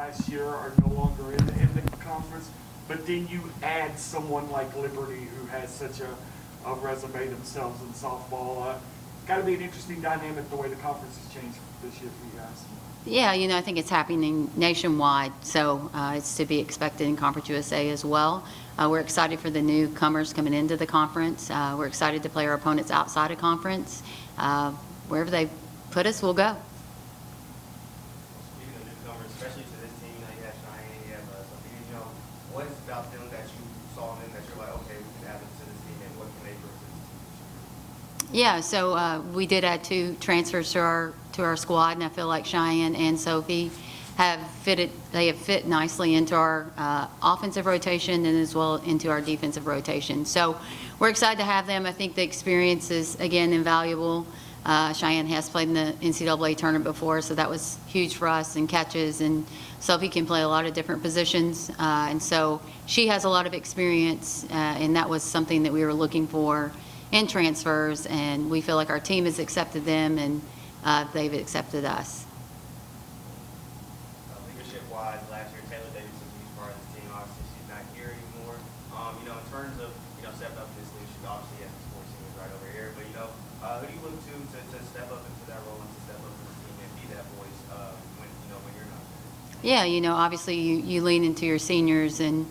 last year are no longer in the conference, but then you add someone like Liberty who has such a resume themselves in softball. Got to be an interesting dynamic the way the conference has changed this year for you guys. Yeah, I think it's happening nationwide, so it's to be expected in Conference USA as well. We're excited for the newcomers coming into the conference. We're excited to play our opponents outside of conference. Wherever they put us, we'll go. Speaking of newcomers, especially to this team, you have Cheyenne, you have Sophia, what is it about them that you saw in them that you're like, okay, we can add them to this team, and what can they bring to this team? Yeah, so we did add 2 transfers to our squad, and I feel like Cheyenne and Sophie have fit nicely into our offensive rotation and as well into our defensive rotation. So we're excited to have them. I think the experience is, again, invaluable. Cheyenne has played in the NCAA tournament before, so that was huge for us, and catches, and Sophie can play a lot of different positions. And so she has a lot of experience, and that was something that we were looking for in transfers, and we feel like our team has accepted them, and they've accepted us. Leadership-wise, last year Taylor Davis was a huge part of this team. Obviously, she's not here anymore. In terms of stepping up in this leadership, obviously you have the sports team right over here. But who do you look to step up into that role and to step up in this team and be that voice when you're not there? Yeah, obviously you lean into your seniors and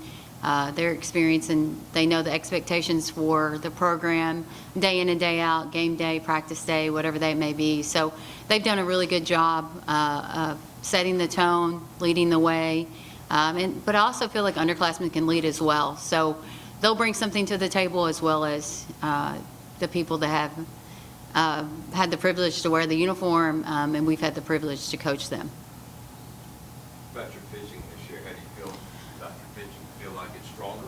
their experience, and they know the expectations for the program day in and day out, game day, practice day, whatever that may be. So they've done a really good job of setting the tone, leading the way. But I also feel like underclassmen can lead as well. So they'll bring something to the table, as well as the people that have had the privilege to wear the uniform, and we've had the privilege to coach them. About your pitching this year, how do you feel about your pitching? Feel like it's stronger?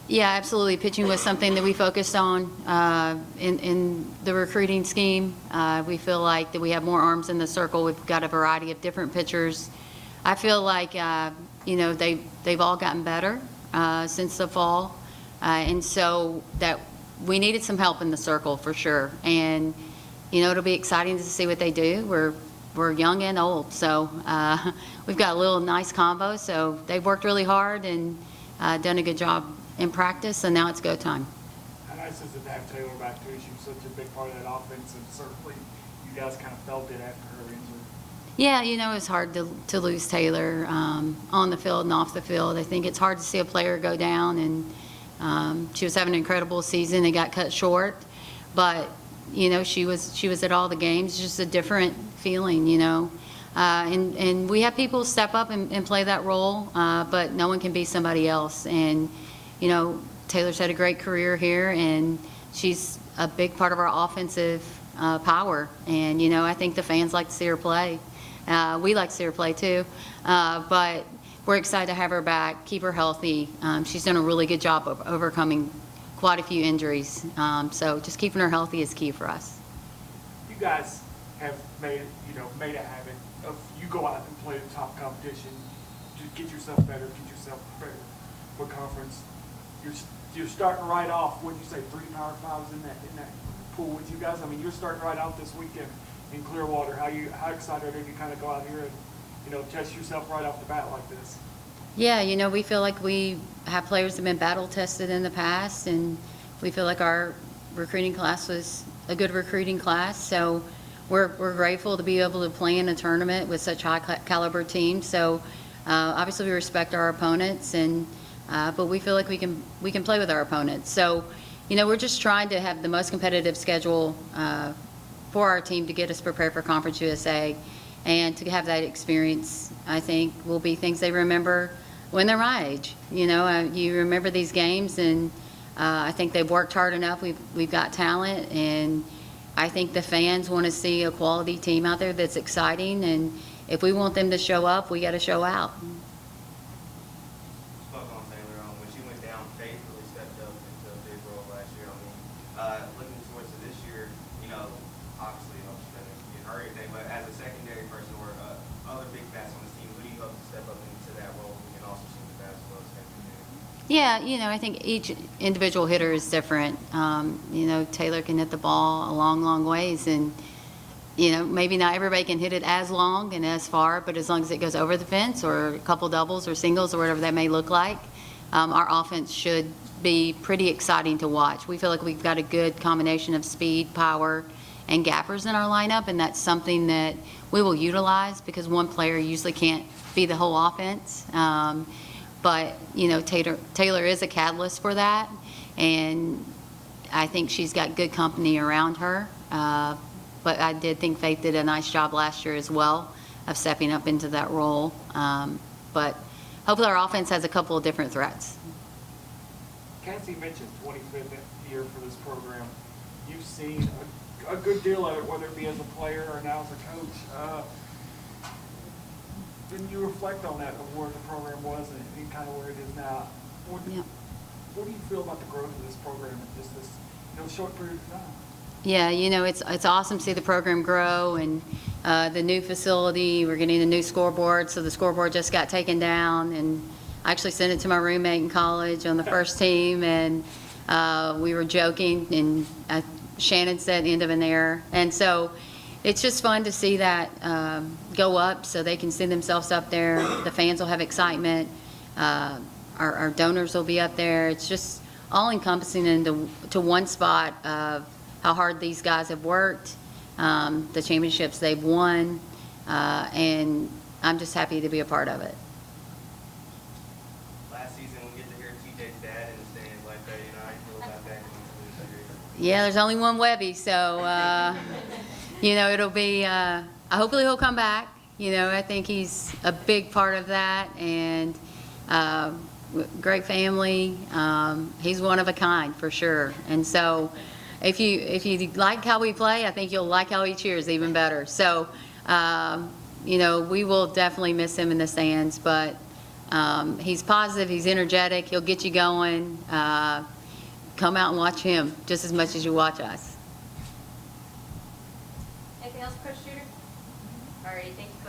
Yeah, absolutely. Pitching was something that we focused on in the recruiting scheme. We feel like that we have more arms in the circle. We've got a variety of different pitchers. I feel like they've all gotten better since the fall, and so that we needed some help in the circle for sure. And it'll be exciting to see what they do. We're young and old, so we've got a little nice combo. So they've worked really hard and done a good job in practice, and now it's go time. How nice is it to have Taylor back too? She was such a big part of that offense, and certainly you guys kind of felt it after her injury. Yeah, it's hard to lose Taylor on the field and off the field. I think it's hard to see a player go down, and she was having an incredible season. It got cut short, but she was at all the games. Just a different feeling, and we have people step up and play that role, but no one can be somebody else. And Taylor's had a great career here, and she's a big part of our offensive power. And I think the fans like to see her play. We like to see her play too, but we're excited to have her back, keep her healthy. She's done a really good job of overcoming quite a few injuries, so just keeping her healthy is key for us. You guys have made a habit of you go out and play the top competition, to get yourself better, get yourself prepared for conference. You're starting right off. What did you say? 3 Power 5s in that pool with you guys. I mean, you're starting right out this weekend in Clearwater. How excited are you to kind of go out here and test yourself right off the bat like this? Yeah, we feel like we have players that have been battle tested in the past, and we feel like our recruiting class was a good recruiting class. So we're grateful to be able to play in a tournament with such high caliber teams. So obviously we respect our opponents, but we feel like we can play with our opponents. So we're just trying to have the most competitive schedule for our team to get us prepared for Conference USA, and to have that experience, I think, will be things they remember when they're my age. You remember these games, and I think they've worked hard enough. We've got talent, and I think the fans want to see a quality team out there that's exciting, and if we want them to show up, we got to show out. Spoke on Taylor, when she went down, Faith really stepped up into a big role last year. Looking towards to this year, obviously, she's going to get hurt everything, but as a secondary person or other big bats on the team, who do you hope to step up into that role who can also shoot the bat as well as Yeah, I think each individual hitter is different. Taylor can hit the ball a long, long ways, and you know, maybe not everybody can hit it as long and as far, but as long as it goes over the fence or a couple doubles or singles or whatever that may look like, our offense should be pretty exciting to watch. We feel like we've got a good combination of speed, power, and gappers in our lineup, and that's something that we will utilize because one player usually can't be the whole offense. But, you know, Taylor is a catalyst for that, and I think she's got good company around her. But I did think Faith did a nice job last year as well of stepping up into that role. But hopefully our offense has a couple of different threats. Cassie mentioned 25th year for this program. You've seen a good deal of it, whether it be as a player or now as a coach. Didn't you reflect on that, of where the program was and kind of where it is now? What do you feel about the growth of this program in just this short period of time? Yeah, you know, it's awesome to see the program grow and the new facility. We're getting a new scoreboard, so the scoreboard just got taken down, and I actually sent it to my roommate in college on the first team, and we were joking, and Shannon said end of an era. And so it's just fun to see that go up so they can see themselves up there. The fans will have excitement. Our donors will be up there. It's just all encompassing into one spot of how hard these guys have worked, the championships they've won, and I'm just happy to be a part of it. Last season, we get to hear TJ's dad in the stands like that. How you feel about that going into this year? Yeah, there's only one Webby, so, it'll be, hopefully he'll come back. I think he's a big part of that, and great family. He's one of a kind, for sure. And so if you like how we play, I think you'll like how he cheers even better. So, we will definitely miss him in the stands, but he's positive, he's energetic, he'll get you going. Come out and watch him just as much as you watch us. Anything else, Coach Tudor? All right, thank you.